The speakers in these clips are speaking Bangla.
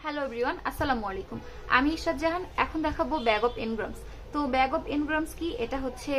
হ্যালো এভরিওয়ান, আসসালামু আলাইকুম। আমি ইশরাত জাহান। এখন দেখাবো ব্যাগ অফ এনগ্রামস। তো ব্যাগ অফ এনগ্রামস কি? এটা হচ্ছে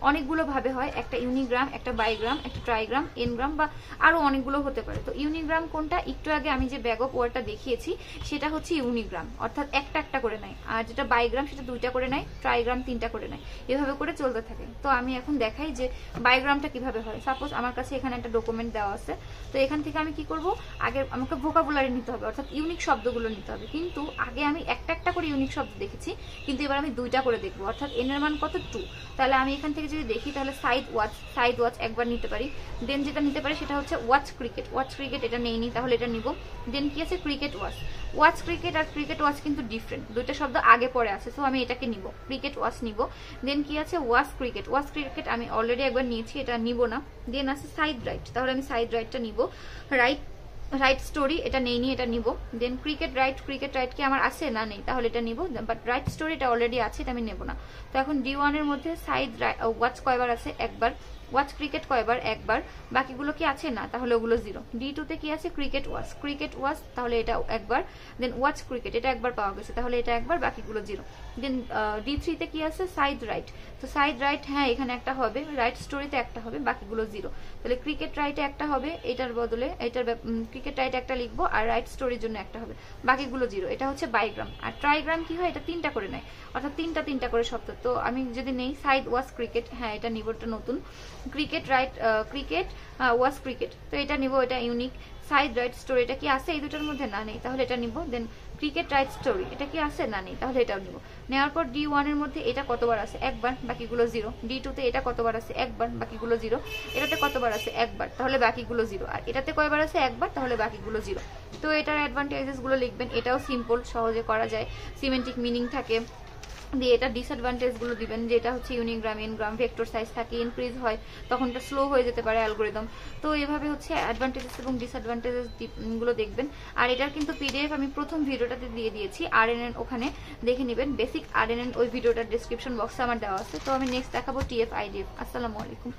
অনেকগুলো ভাবে হয়। একটা ইউনিগ্রাম, একটা বাইগ্রাম, একটা ট্রাইগ্রাম, এনগ্রাম বা আরো অনেকগুলো হতে পারে। তো ইউনিগ্রাম কোনটা? একটু আগে আমি যে ব্যাগ অফ ওয়ার্ডটা দেখিয়েছি সেটা হচ্ছে ইউনিগ্রাম, অর্থাৎ একটা একটা করে নেয়। আর যেটা বাইগ্রাম সেটা দুইটা করে নেয়, ট্রাইগ্রাম তিনটা করে নেয়, এভাবে করে চলতে থাকে। তো আমি এখন দেখাই যে বাইগ্রামটা কিভাবে হয়। সাপোজ আমার কাছে এখানে একটা ডকুমেন্ট দেওয়া আছে। তো এখান থেকে আমি কি করব, আগে আমাকে ভোকাবুলারি নিতে হবে, অর্থাৎ ইউনিক শব্দগুলো নিতে হবে। কিন্তু আগে আমি একটা একটা করে ইউনিক শব্দ দেখেছি, কিন্তু এবার আমি দুইটা করে দেখবো, অর্থাৎ এন এর মান কত 2। তাহলে আমি এখান থেকে যদি দেখি তাহলে সাইড ওয়াচ একবার নিতে পারি। দেন যেটা নিতে পারি সেটা হচ্ছে ওয়াচ ক্রিকেট, এটা নেইনি, তাহলে এটা নিব। দেন কি আছে ক্রিকেট ওয়াচ ক্রিকেট আর ক্রিকেট ওয়াচ কিন্তু ডিফারেন্ট, দুইটা শব্দ আগে পরে আছে, সো আমি এটাকে নিব, ক্রিকেট ওয়াচ নিব। দেন কি আছে ওয়াচ ক্রিকেট আমি অলরেডি একবার নিয়েছি, এটা নিব না। দেন আছে সাইড রাইট, তাহলে আমি সাইড রাইটটা নিব। রাইট স্টোরি এটা নেইনি, এটা নিব। দেন ক্রিকেট রাইট কি আমার আছে না নেই, তাহলে এটা নিব। বাট রাইট স্টোরি এটা অলরেডি আছে, এটা আমি নেব না। তো এখন D1 এর মধ্যে সাইড ওয়াচ কয়বার আছে? একবার। ওয়াচ ক্রিকেট কয়বার? একবার। বাকিগুলো কি আছে? না, তাহলে ওগুলো 0। D2 তে কি আছে? ক্রিকেট ওয়াচ, তাহলে এটা একবার। দেন ওয়াচ ক্রিকেট এটা একবার পাওয়া গেছে, তাহলে এটা একবার, বাকিগুলো 0। দেন D3 তে কি আছে? Side right. তো সাইড রাইট, হ্যাঁ এখানে একটা হবে, রাইট স্টোরিতে একটা হবে, বাকিগুলো 0। তাহলে ক্রিকেট রাইটে একটা হবে, এটার বদলে এটার ক্রিকেট রাইট একটা লিখবো, আর রাইট স্টোরির জন্য একটা হবে, বাকিগুলো 0। এটা হচ্ছে বাইগ্রাম। আর ট্রাইগ্রাম কি হয়? এটা তিনটা করে নেয়, অর্থাৎ তিনটা করে শব্দ। তো আমি যদি নেই সাইড ওয়াচ ক্রিকেট, হ্যাঁ এটা নিব, এটা নতুন। ক্রিকেট ওয়াচ ক্রিকেট, তো এটা নিব, এটা ইউনিক। সাইড রাইট স্টোরি এটা কি আছে এই দুটোর মধ্যে? না নেই, তাহলে এটা নিব। দেন ক্রিকেট রাইট স্টোরি এটা কি আছে? না নেই, তাহলে এটাও নিব। নেওয়ার পর D1 এর মধ্যে এটা কতবার আছে? একবার, বাকিগুলো 0। D2 তে এটা কতবার আছে? একবার, বাকিগুলো 0। এটাতে কতবার আছে? একবার, তাহলে বাকিগুলো 0। আর এটাতে কয়বার আছে? একবার, তাহলে বাকিগুলো 0। তো এটার অ্যাডভান্টেজেস গুলো লিখবেন, এটাও সিম্পল, সহজে করা যায়, সিমেন্টিক মিনিং থাকে। দিয়ে এটা ডিসঅ্যাডভান্টেজ গুলো দিবেন, যে এটা হচ্ছে ইউনিগ্রাম, এনগ্রাম, ভেক্টর সাইজ থাকে, ইনক্রিজ হয়, তখন এটা স্লো হয়ে যেতে পারে অ্যালগোরিদম। তো এভাবে হচ্ছে অ্যাডভান্টেজেস এবং ডিসঅ্যাডভান্টেজেস গুলো দেখবেন। আর এটার কিন্তু PDF আমি প্রথম ভিডিওটাতে দিয়ে দিয়েছি, RNN, ওখানে দেখে নেবেন। বেসিক RNN ওই ভিডিওটার ডেসক্রিপশন বক্সে আমার দেওয়া আছে। তো আমি নেক্সট দেখাবো TF-IDF। আসসালামু আলাইকুম।